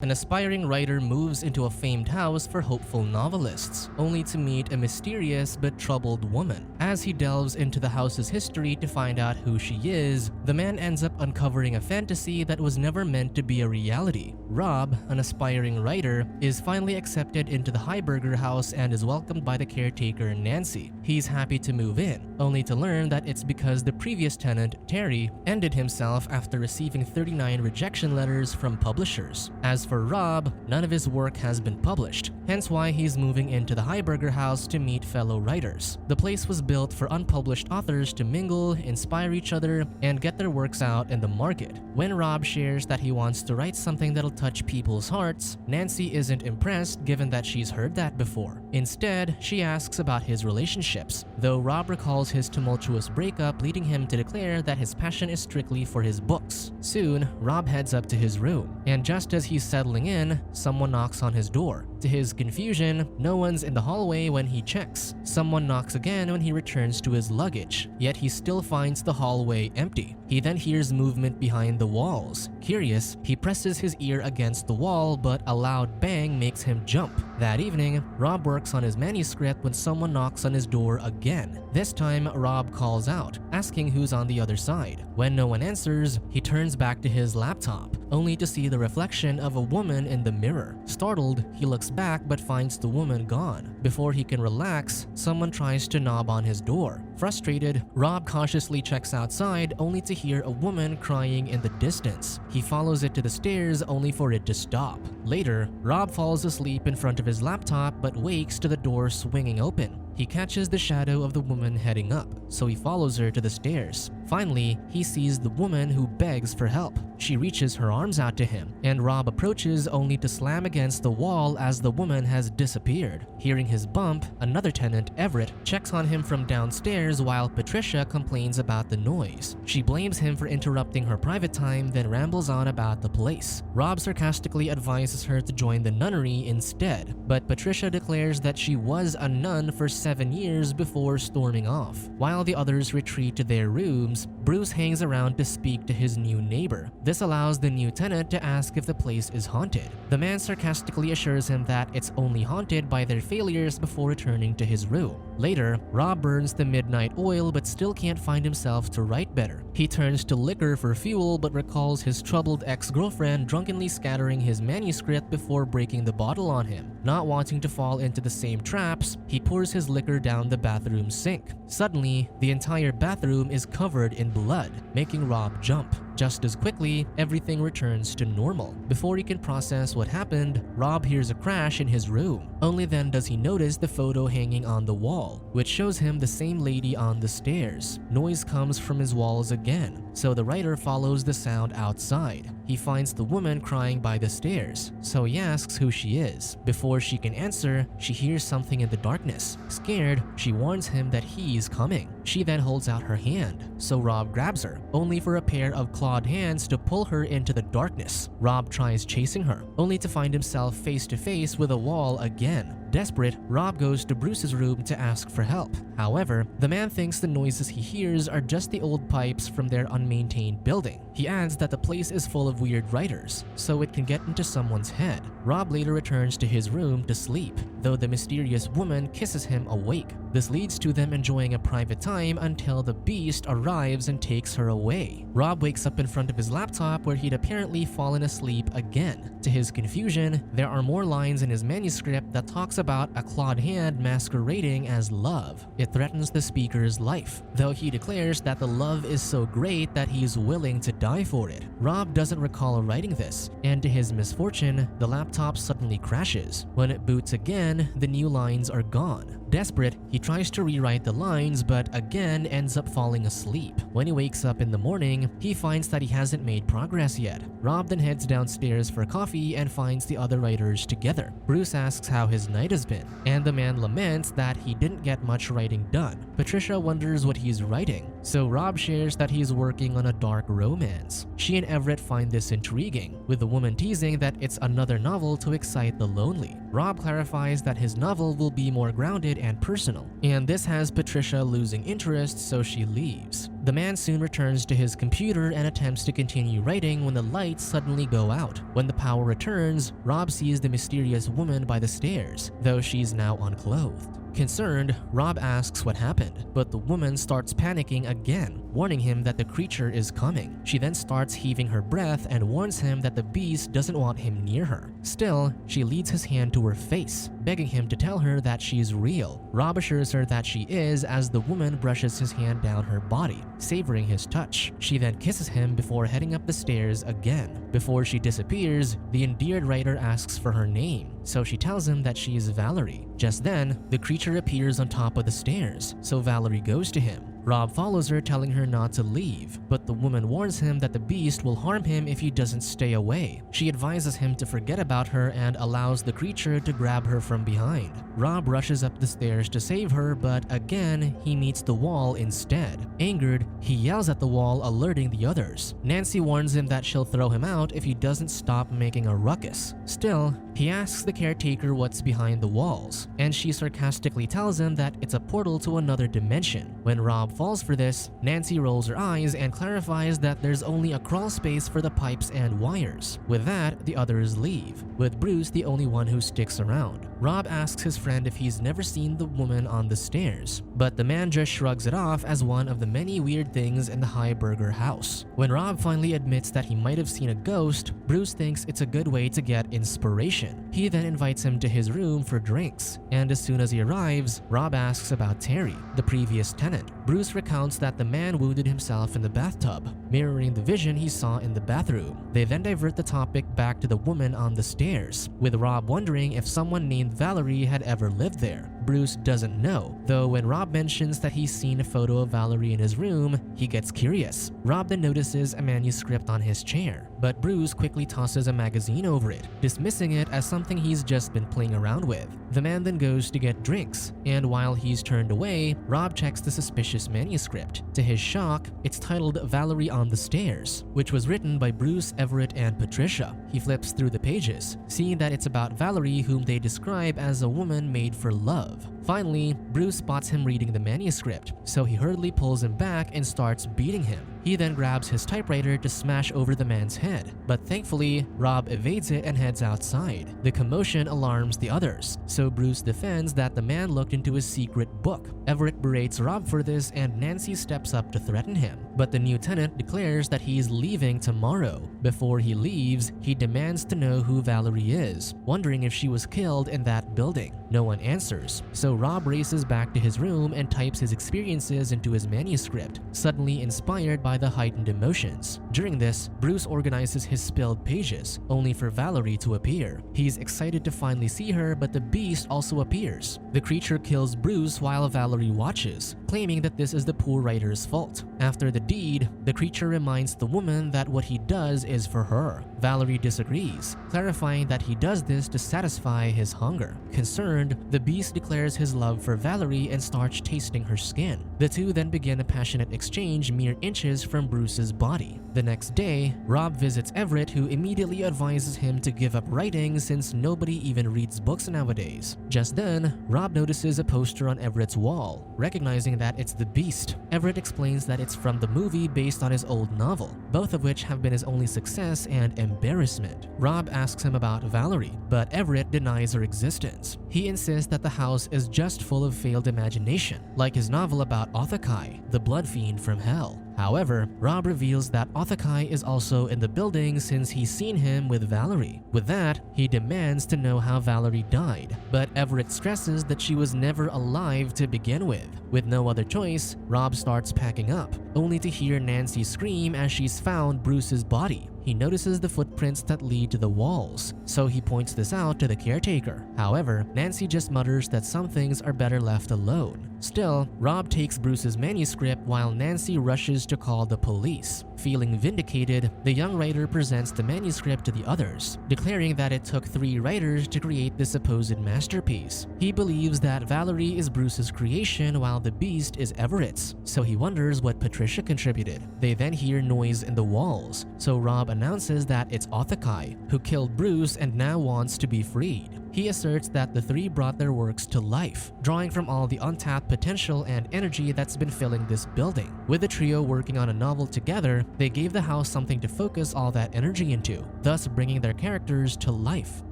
An aspiring writer moves into a famed house for hopeful novelists, only to meet a mysterious but troubled woman. As he delves into the house's history to find out who she is, the man ends up uncovering a fantasy that was never meant to be a reality. Rob, an aspiring writer, is finally accepted into the Heiberger house and is welcomed by the caretaker Nancy. He's happy to move in, only to learn that it's because the previous tenant, Terry, ended himself after receiving 39 rejection letters from publishers. As for Rob, none of his work has been published, hence why he's moving into the Heiberger house to meet fellow writers. The place was built for unpublished authors to mingle, inspire each other, and get their works out in the market. When Rob shares that he wants to write something that'll touch people's hearts, Nancy isn't impressed given that she's heard that before. Instead, she asks about his relationships, though Rob recalls his tumultuous breakup leading him to declare that his passion is strictly for his books. Soon, Rob heads up to his room, and just as he's settling in, someone knocks on his door. To his confusion, no one's in the hallway when he checks. Someone knocks again when he returns to his luggage, yet he still finds the hallway empty. He then hears movement behind the walls. Curious, he presses his ear against the wall, but a loud bang makes him jump. That evening, Rob works on his manuscript when someone knocks on his door again. This time, Rob calls out, asking who's on the other side. When no one answers, he turns back to his laptop, only to see the reflection of a woman in the mirror. Startled, he looks back but finds the woman gone. Before he can relax, someone tries to knock on his door. Frustrated, Rob cautiously checks outside only to hear a woman crying in the distance. He follows it to the stairs only for it to stop. Later, Rob falls asleep in front of his laptop but wakes to the door swinging open. He catches the shadow of the woman heading up, so he follows her to the stairs. Finally, he sees the woman who begs for help. She reaches her arms out to him, and Rob approaches only to slam against the wall as the woman has disappeared. Hearing his bump, another tenant, Everett, checks on him from downstairs while Patricia complains about the noise. She blames him for interrupting her private time, then rambles on about the place. Rob sarcastically advises her to join the nunnery instead, but Patricia declares that she was a nun for 7 years before storming off. While the others retreat to their rooms, Bruce hangs around to speak to his new neighbor. This allows the new tenant to ask if the place is haunted. The man sarcastically assures him that it's only haunted by their failures before returning to his room. Later, Rob burns the midnight oil but still can't find himself to write better. He turns to liquor for fuel but recalls his troubled ex-girlfriend drunkenly scattering his manuscript before breaking the bottle on him. Not wanting to fall into the same traps, he pours his liquor down the bathroom sink. Suddenly, the entire bathroom is covered in blood, making Rob jump. Just as quickly, everything returns to normal. Before he can process what happened, Rob hears a crash in his room. Only then does he notice the photo hanging on the wall, which shows him the same lady on the stairs. Noise comes from his walls again, so the writer follows the sound outside. He finds the woman crying by the stairs, so he asks who she is. Before she can answer, she hears something in the darkness. Scared, she warns him that he's coming. She then holds out her hand, so Rob grabs her, only for a pair of clawed hands to pull her into the darkness. Rob tries chasing her, only to find himself face to face with a wall again. Desperate, Rob goes to Bruce's room to ask for help. However, the man thinks the noises he hears are just the old pipes from their unmaintained building. He adds that the place is full of weird writers, so it can get into someone's head. Rob later returns to his room to sleep, though the mysterious woman kisses him awake. This leads to them enjoying a private time until the beast arrives and takes her away. Rob wakes up in front of his laptop where he'd apparently fallen asleep again. To his confusion, there are more lines in his manuscript that talks about a clawed hand masquerading as love. It threatens the speaker's life, though he declares that the love is so great that he's willing to die for it. Rob doesn't recall writing this, and to his misfortune, the laptop suddenly crashes. When it boots again, the new lines are gone. Desperate, he tries to rewrite the lines but again ends up falling asleep. When he wakes up in the morning, he finds that he hasn't made progress yet. Rob then heads downstairs for coffee and finds the other writers together. Bruce asks how his night has been, and the man laments that he didn't get much writing done. Patricia wonders what he's writing, so Rob shares that he's working on a dark romance. She and Everett find this intriguing, with the woman teasing that it's another novel to excite the lonely. Rob clarifies that his novel will be more grounded and personal, and this has Patricia losing interest, so she leaves. The man soon returns to his computer and attempts to continue writing when the lights suddenly go out. When the power returns, Rob sees the mysterious woman by the stairs, though she's now unclothed. Concerned, Rob asks what happened, but the woman starts panicking again, warning him that the creature is coming. She then starts heaving her breath and warns him that the beast doesn't want him near her. Still, she leads his hand to her face, begging him to tell her that she's real. Rob assures her that she is as the woman brushes his hand down her body, savoring his touch. She then kisses him before heading up the stairs again. Before she disappears, the endeared writer asks for her name, so she tells him that she is Valerie. Just then, the creature appears on top of the stairs, so Valerie goes to him. Rob follows her, telling her not to leave, but the woman warns him that the beast will harm him if he doesn't stay away. She advises him to forget about her and allows the creature to grab her from behind. Rob rushes up the stairs to save her, but again, he meets the wall instead. Angered, he yells at the wall, alerting the others. Nancy warns him that she'll throw him out if he doesn't stop making a ruckus. Still, he asks the caretaker what's behind the walls, and she sarcastically tells him that it's a portal to another dimension. When Rob falls for this, Nancy rolls her eyes and clarifies that there's only a crawl space for the pipes and wires. With that, the others leave, with Bruce the only one who sticks around. Rob asks his friend if he's never seen the woman on the stairs, but the man just shrugs it off as one of the many weird things in the Heiberger house. When Rob finally admits that he might have seen a ghost, Bruce thinks it's a good way to get inspiration. He then invites him to his room for drinks, and as soon as he arrives, Rob asks about Terry, the previous tenant. Bruce recounts that the man wounded himself in the bathtub, mirroring the vision he saw in the bathroom. They then divert the topic back to the woman on the stairs, with Rob wondering if someone named Valerie had ever lived there. Bruce doesn't know, though when Rob mentions that he's seen a photo of Valerie in his room, he gets curious. Rob then notices a manuscript on his chair, but Bruce quickly tosses a magazine over it, dismissing it as something he's just been playing around with. The man then goes to get drinks, and while he's turned away, Rob checks the suspicious manuscript. To his shock, it's titled Valerie on the Stairs, which was written by Bruce, Everett, and Patricia. He flips through the pages, seeing that it's about Valerie, whom they describe as a woman made for love. Finally, Bruce spots him reading the manuscript, so he hurriedly pulls him back and starts beating him. He then grabs his typewriter to smash over the man's head, but thankfully, Rob evades it and heads outside. The commotion alarms the others, so Bruce defends that the man looked into his secret book. Everett berates Rob for this, and Nancy steps up to threaten him, but the new tenant declares that he's leaving tomorrow. Before he leaves, he demands to know who Valerie is, wondering if she was killed in that building. No one answers, so Rob races back to his room and types his experiences into his manuscript, suddenly inspired by the heightened emotions. During this, Bruce organizes his spilled pages, only for Valerie to appear. He's excited to finally see her, but the beast also appears. The creature kills Bruce while Valerie watches, claiming that this is the poor writer's fault. After the deed, the creature reminds the woman that what he does is for her. Valerie disagrees, clarifying that he does this to satisfy his hunger. Concerned, the beast declares his love for Valerie and starts tasting her skin. The two then begin a passionate exchange mere inches from Bruce's body. The next day, Rob visits Everett, who immediately advises him to give up writing since nobody even reads books nowadays. Just then, Rob notices a poster on Everett's wall, recognizing that it's the Beast. Everett explains that it's from the movie based on his old novel, both of which have been his only success and embarrassment. Rob asks him about Valerie, but Everett denies her existence. He insists that the house is just full of failed imagination, like his novel about Othakai, the blood fiend from hell. However, Rob reveals that Othakai is also in the building since he's seen him with Valerie. With that, he demands to know how Valerie died, but Everett stresses that she was never alive to begin with. With no other choice, Rob starts packing up, only to hear Nancy scream as she's found Bruce's body. He notices the footprints that lead to the walls, so he points this out to the caretaker. However, Nancy just mutters that some things are better left alone. Still, Rob takes Bruce's manuscript while Nancy rushes to call the police. Feeling vindicated, the young writer presents the manuscript to the others, declaring that it took 3 writers to create this supposed masterpiece. He believes that Valerie is Bruce's creation while the beast is Everett's, so he wonders what Patricia contributed. They then hear noise in the walls, so Rob announces that it's Othakai, who killed Bruce and now wants to be freed. He asserts that the 3 brought their works to life, drawing from all the untapped potential and energy that's been filling this building. With the trio working on a novel together, they gave the house something to focus all that energy into, thus bringing their characters to life.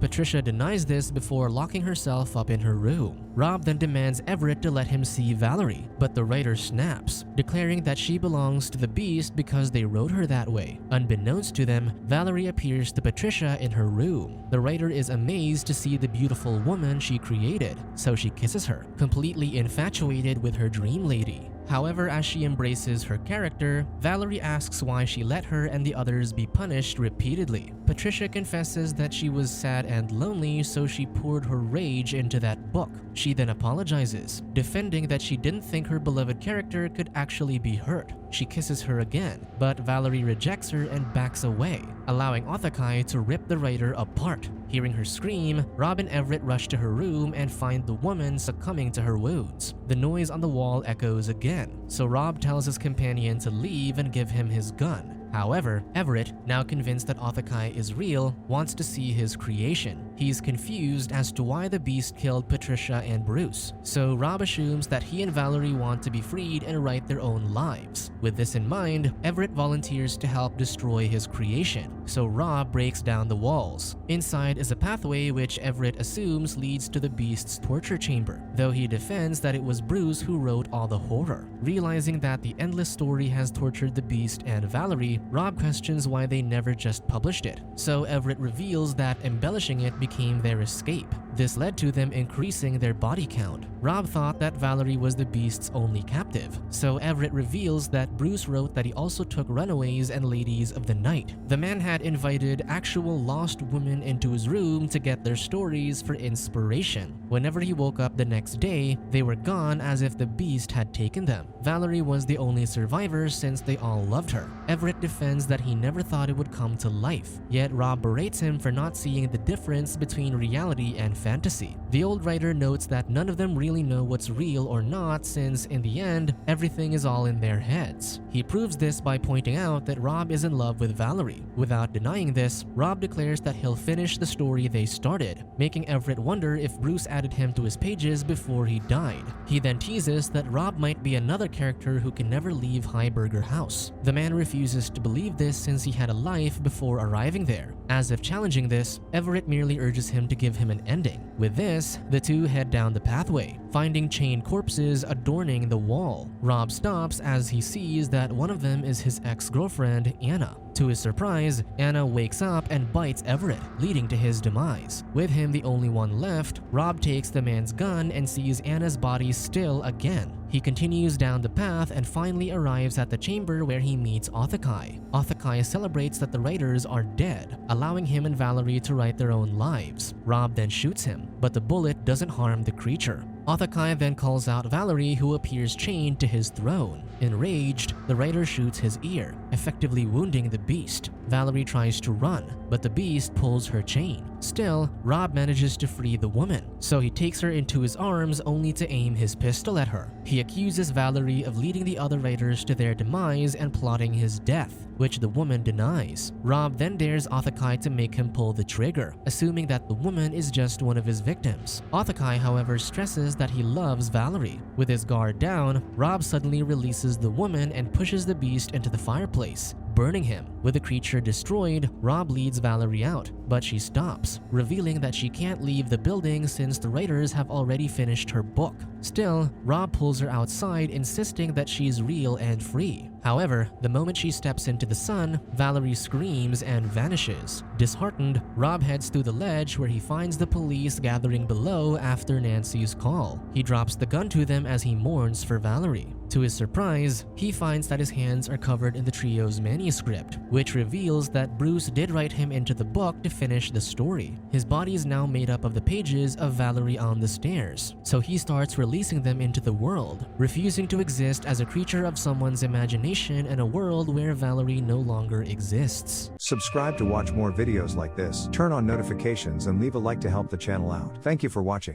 Patricia denies this before locking herself up in her room. Rob then demands Everett to let him see Valerie, but the writer snaps, declaring that she belongs to the beast because they wrote her that way. Unbeknownst to them, Valerie appears to Patricia in her room. The writer is amazed to see the beautiful woman she created, so she kisses her, completely infatuated with her dream lady. However, as she embraces her character, Valerie asks why she let her and the others be punished repeatedly. Patricia confesses that she was sad and lonely, so she poured her rage into that book. She then apologizes, defending that she didn't think her beloved character could actually be hurt. She kisses her again, but Valerie rejects her and backs away, allowing Othakai to rip the writer apart. Hearing her scream, Rob and Everett rush to her room and find the woman succumbing to her wounds. The noise on the wall echoes again, so Rob tells his companion to leave and give him his gun. However, Everett, now convinced that Othakai is real, wants to see his creation. He's confused as to why the beast killed Patricia and Bruce, so Rob assumes that he and Valerie want to be freed and write their own lives. With this in mind, Everett volunteers to help destroy his creation, so Rob breaks down the walls. Inside is a pathway which Everett assumes leads to the beast's torture chamber, though he defends that it was Bruce who wrote all the horror. Realizing that the endless story has tortured the beast and Valerie, Rob questions why they never just published it, so Everett reveals that embellishing it became their escape. This led to them increasing their body count. Rob thought that Valerie was the beast's only captive, so Everett reveals that Bruce wrote that he also took runaways and ladies of the night. The man had invited actual lost women into his room to get their stories for inspiration. Whenever he woke up the next day, they were gone as if the beast had taken them. Valerie was the only survivor since they all loved her. Everett defends that he never thought it would come to life, yet Rob berates him for not seeing the difference between reality and fantasy. The old writer notes that none of them really know what's real or not, since in the end, everything is all in their heads. He proves this by pointing out that Rob is in love with Valerie. Without denying this, Rob declares that he'll finish the story they started, making Everett wonder if Bruce added him to his pages before he died. He then teases that Rob might be another character who can never leave Heiberger House. The man refuses to believe this since he had a life before arriving there. As if challenging this, Everett merely urges him to give him an ending. With this, the two head down the pathway, finding chained corpses adorning the wall. Rob stops as he sees that one of them is his ex-girlfriend, Anna. To his surprise, Anna wakes up and bites Everett, leading to his demise. With him the only one left, Rob takes the man's gun and sees Anna's body still again. He continues down the path and finally arrives at the chamber where he meets Othakai. Othakai celebrates that the writers are dead, allowing him and Valerie to write their own lives. Rob then shoots him, but the bullet doesn't harm the creature. Othakai then calls out Valerie, who appears chained to his throne. Enraged, the writer shoots his ear, effectively wounding the beast. Valerie tries to run, but the beast pulls her chain. Still, Rob manages to free the woman, so he takes her into his arms only to aim his pistol at her. He accuses Valerie of leading the other writers to their demise and plotting his death, which the woman denies. Rob then dares Othakai to make him pull the trigger, assuming that the woman is just one of his victims. Othakai, however, stresses that he loves Valerie. With his guard down, Rob suddenly releases the woman and pushes the beast into the fireplace, burning him. With the creature destroyed, Rob leads Valerie out, but she stops, revealing that she can't leave the building since the writers have already finished her book. Still, Rob pulls her outside, insisting that she's real and free. However, the moment she steps into the sun, Valerie screams and vanishes. Disheartened, Rob heads to the ledge where he finds the police gathering below after Nancy's call. He drops the gun to them as he mourns for Valerie. To his surprise, he finds that his hands are covered in the trio's manuscript, which reveals that Bruce did write him into the book to finish the story. His body is now made up of the pages of Valerie on the Stairs, so he starts releasing them into the world, refusing to exist as a creature of someone's imagination in a world where Valerie no longer exists. Subscribe to watch more videos like this, turn on notifications and leave a like to help the channel out. Thank you for watching.